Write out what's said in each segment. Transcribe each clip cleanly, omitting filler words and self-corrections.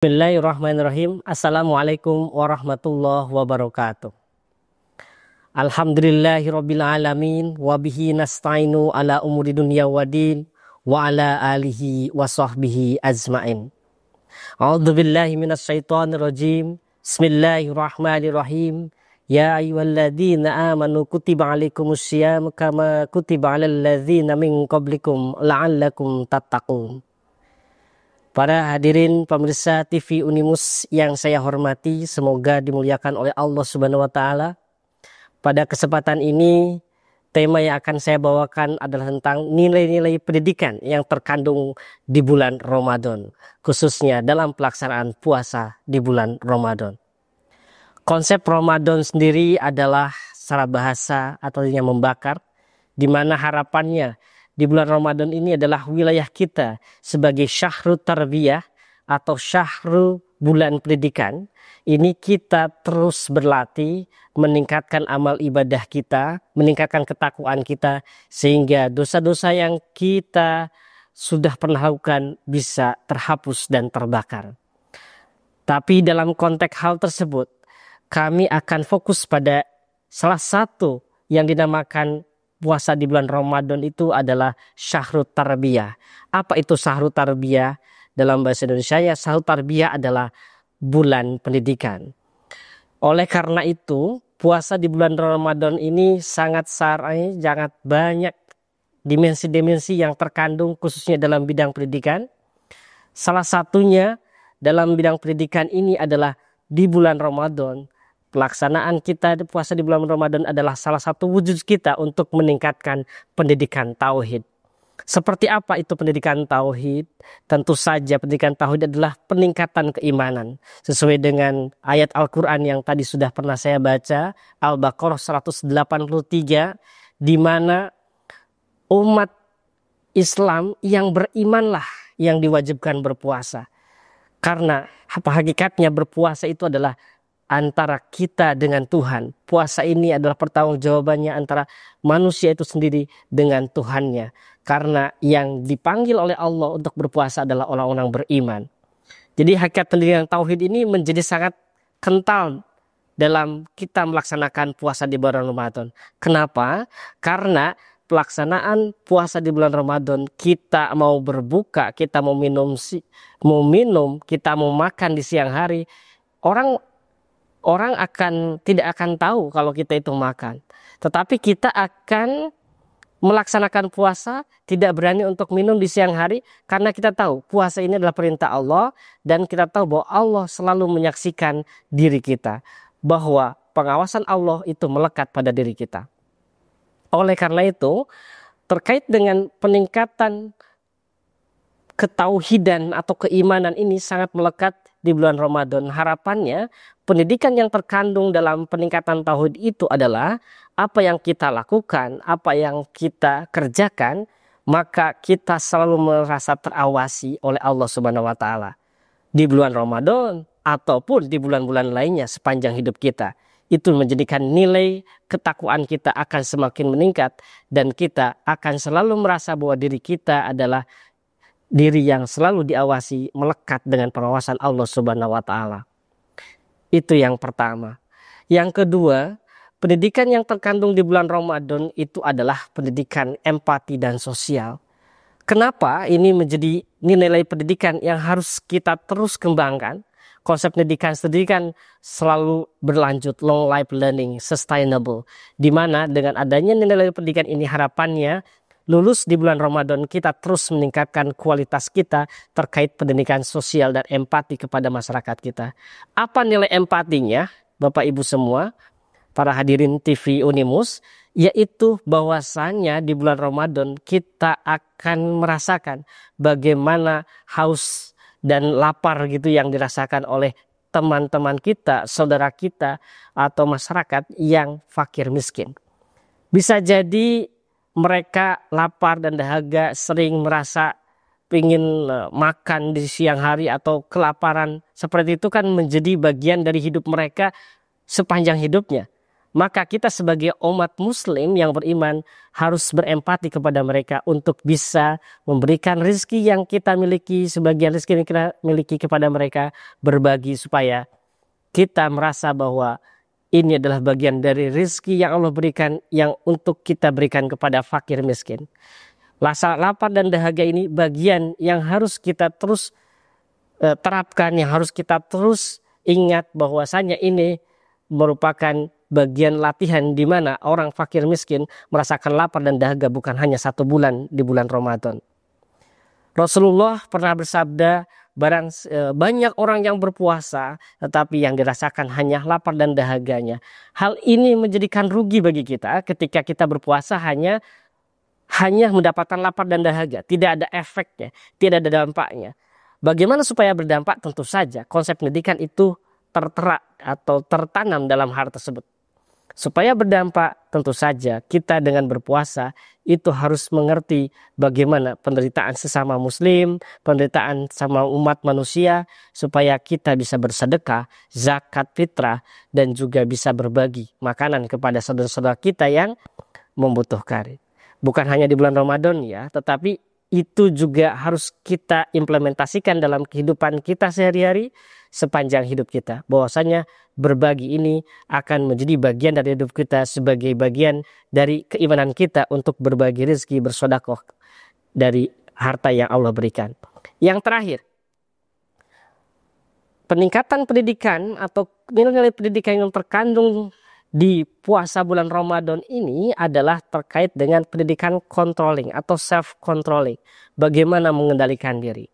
Bismillahirrahmanirrahim. Assalamualaikum warahmatullahi wabarakatuh. Alhamdulillahirabbil alamin wa bihi nasta'inu ala umuri dunya waddin wa ala alihi wa sahbihi ajmain. A'udzu billahi minasyaitonir rajim. Bismillahirrahmanirrahim. Ya ayyuhalladzina amanu kutiba alaikumussyam kama kutiba alal ladzina min qablikum la'allakum tattaqun. Para hadirin pemirsa TV Unimus yang saya hormati, semoga dimuliakan oleh Allah Subhanahu wa taala. Pada kesempatan ini, tema yang akan saya bawakan adalah tentang nilai-nilai pendidikan yang terkandung di bulan Ramadan, khususnya dalam pelaksanaan puasa di bulan Ramadan. Konsep Ramadan sendiri adalah secara bahasa atau yang membakar, di mana harapannya di bulan Ramadan ini adalah wilayah kita sebagai syahrul tarbiyah atau syahrul bulan pendidikan. Ini kita terus berlatih, meningkatkan amal ibadah kita, meningkatkan ketakwaan kita, sehingga dosa-dosa yang kita sudah pernah lakukan bisa terhapus dan terbakar. Tapi dalam konteks hal tersebut, kami akan fokus pada salah satu yang dinamakan puasa di bulan Ramadan itu adalah syahrul tarbiyah. Apa itu syahrul tarbiyah? Dalam bahasa Indonesia, ya, syahrul tarbiyah adalah bulan pendidikan. Oleh karena itu, puasa di bulan Ramadan ini sangat banyak dimensi-dimensi yang terkandung khususnya dalam bidang pendidikan. Salah satunya dalam bidang pendidikan ini adalah di bulan Ramadan. Pelaksanaan kita puasa di bulan Ramadan adalah salah satu wujud kita untuk meningkatkan pendidikan tauhid. Seperti apa itu pendidikan tauhid? Tentu saja pendidikan tauhid adalah peningkatan keimanan. Sesuai dengan ayat Al-Quran yang tadi sudah pernah saya baca, Al-Baqarah 183, di mana umat Islam yang berimanlah yang diwajibkan berpuasa. Karena apa hakikatnya berpuasa itu adalah antara kita dengan Tuhan. Puasa ini adalah pertanggungjawabannya antara manusia itu sendiri dengan Tuhannya. Karena yang dipanggil oleh Allah untuk berpuasa adalah orang-orang beriman. Jadi hakikat pendidikan tauhid ini menjadi sangat kental dalam kita melaksanakan puasa di bulan Ramadan. Kenapa? Karena pelaksanaan puasa di bulan Ramadan, kita mau berbuka, kita mau minum, kita mau makan di siang hari, orang tidak akan tahu kalau kita itu makan. Tetapi kita akan melaksanakan puasa, tidak berani untuk minum di siang hari, karena kita tahu puasa ini adalah perintah Allah, dan kita tahu bahwa Allah selalu menyaksikan diri kita, bahwa pengawasan Allah itu melekat pada diri kita. Oleh karena itu, terkait dengan peningkatan ketauhidan atau keimanan ini sangat melekat di bulan Ramadan. Harapannya pendidikan yang terkandung dalam peningkatan tauhid itu adalah apa yang kita lakukan, apa yang kita kerjakan, maka kita selalu merasa terawasi oleh Allah Subhanahu wa taala di bulan Ramadan ataupun di bulan-bulan lainnya sepanjang hidup kita. Itu menjadikan nilai ketakwaan kita akan semakin meningkat, dan kita akan selalu merasa bahwa diri kita adalah diri yang selalu diawasi, melekat dengan pengawasan Allah Subhanahu wa taala. Itu yang pertama. Yang kedua, pendidikan yang terkandung di bulan Ramadan itu adalah pendidikan empati dan sosial. Kenapa ini menjadi nilai pendidikan yang harus kita terus kembangkan? Konsep pendidikan sendiri kan selalu berlanjut, long life learning, sustainable. Di mana dengan adanya nilai pendidikan ini harapannya lulus di bulan Ramadan kita terus meningkatkan kualitas kita terkait pendidikan sosial dan empati kepada masyarakat kita. Apa nilai empatinya, Bapak Ibu semua, para hadirin TV Unimus? Yaitu bahwasannya di bulan Ramadan kita akan merasakan bagaimana haus dan lapar gitu yang dirasakan oleh teman-teman kita, saudara kita, atau masyarakat yang fakir miskin. Bisa jadi mereka lapar dan dahaga, sering merasa ingin makan di siang hari atau kelaparan. Seperti itu kan menjadi bagian dari hidup mereka sepanjang hidupnya. Maka kita sebagai umat muslim yang beriman harus berempati kepada mereka untuk bisa memberikan rezeki yang kita miliki, sebagian rezeki yang kita miliki kepada mereka, berbagi supaya kita merasa bahwa ini adalah bagian dari rezeki yang Allah berikan yang untuk kita berikan kepada fakir miskin. Rasa lapar dan dahaga ini bagian yang harus kita terus terapkan, yang harus kita terus ingat bahwasanya ini merupakan bagian latihan di mana orang fakir miskin merasakan lapar dan dahaga bukan hanya 1 bulan di bulan Ramadan. Rasulullah pernah bersabda, banyak orang yang berpuasa tetapi yang dirasakan hanya lapar dan dahaganya. Hal ini menjadikan rugi bagi kita ketika kita berpuasa hanya mendapatkan lapar dan dahaga, tidak ada efeknya, tidak ada dampaknya. Bagaimana supaya berdampak? Tentu saja konsep pendidikan itu tertera atau tertanam dalam hal tersebut. Supaya berdampak, tentu saja kita dengan berpuasa itu harus mengerti bagaimana penderitaan sesama muslim, penderitaan sama umat manusia, supaya kita bisa bersedekah, zakat fitrah, dan juga bisa berbagi makanan kepada saudara-saudara kita yang membutuhkan. Bukan hanya di bulan Ramadan ya, tetapi itu juga harus kita implementasikan dalam kehidupan kita sehari-hari sepanjang hidup kita. Bahwasanya berbagi ini akan menjadi bagian dari hidup kita sebagai bagian dari keimanan kita untuk berbagi rezeki, bersedekah dari harta yang Allah berikan. Yang terakhir, peningkatan pendidikan atau nilai-nilai pendidikan yang terkandung di puasa bulan Ramadan ini adalah terkait dengan pendidikan controlling atau self-controlling. Bagaimana mengendalikan diri.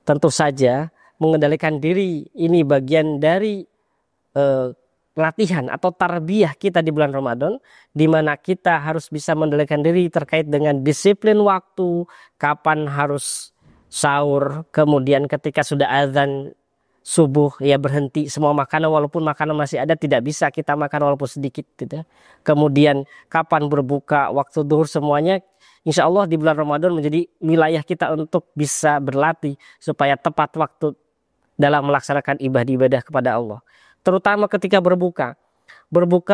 Tentu saja mengendalikan diri ini bagian dari latihan atau tarbiyah kita di bulan Ramadan, di mana kita harus bisa mengendalikan diri terkait dengan disiplin waktu, kapan harus sahur, kemudian ketika sudah azan subuh ya berhenti semua makanan, walaupun makanan masih ada tidak bisa kita makan walaupun sedikit gitu. Kemudian kapan berbuka, waktu duhur, semuanya insya Allah di bulan Ramadan menjadi wilayah kita untuk bisa berlatih supaya tepat waktu dalam melaksanakan ibadah kepada Allah. Terutama ketika berbuka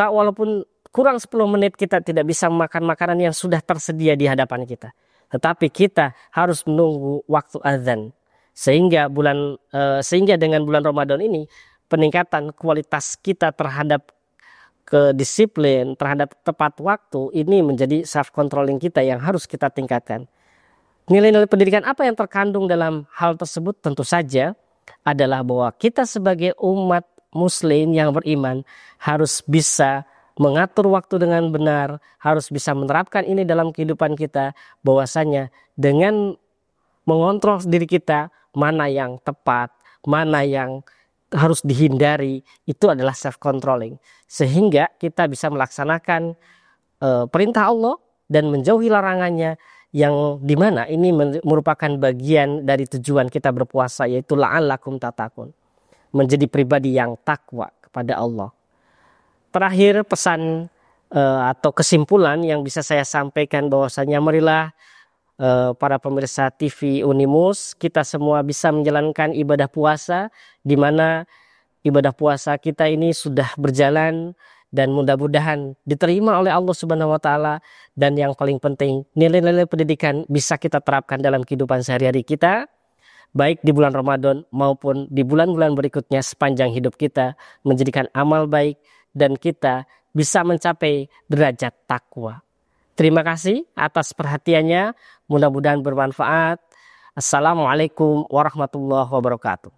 walaupun kurang 10 menit kita tidak bisa makan makanan yang sudah tersedia di hadapan kita, tetapi kita harus menunggu waktu azan. Sehingga dengan bulan Ramadan ini peningkatan kualitas kita terhadap kedisiplin, terhadap tepat waktu ini menjadi self controlling kita yang harus kita tingkatkan. Nilai-nilai pendidikan apa yang terkandung dalam hal tersebut? Tentu saja adalah bahwa kita sebagai umat muslim yang beriman harus bisa mengatur waktu dengan benar, harus bisa menerapkan ini dalam kehidupan kita, bahwasanya dengan mengontrol diri kita mana yang tepat, mana yang harus dihindari, itu adalah self controlling, sehingga kita bisa melaksanakan perintah Allah dan menjauhi larangannya, yang dimana ini merupakan bagian dari tujuan kita berpuasa, yaitu la'allakum tattaqun, menjadi pribadi yang takwa kepada Allah. Terakhir, pesan atau kesimpulan yang bisa saya sampaikan bahwasanya marilah para pemirsa TV Unimus, kita semua bisa menjalankan ibadah puasa, di mana ibadah puasa kita ini sudah berjalan dan mudah-mudahan diterima oleh Allah Subhanahu wa taala, dan yang paling penting nilai-nilai pendidikan bisa kita terapkan dalam kehidupan sehari-hari kita, baik di bulan Ramadan maupun di bulan-bulan berikutnya sepanjang hidup kita, menjadikan amal baik dan kita bisa mencapai derajat takwa. Terima kasih atas perhatiannya, mudah-mudahan bermanfaat. Assalamualaikum warahmatullahi wabarakatuh.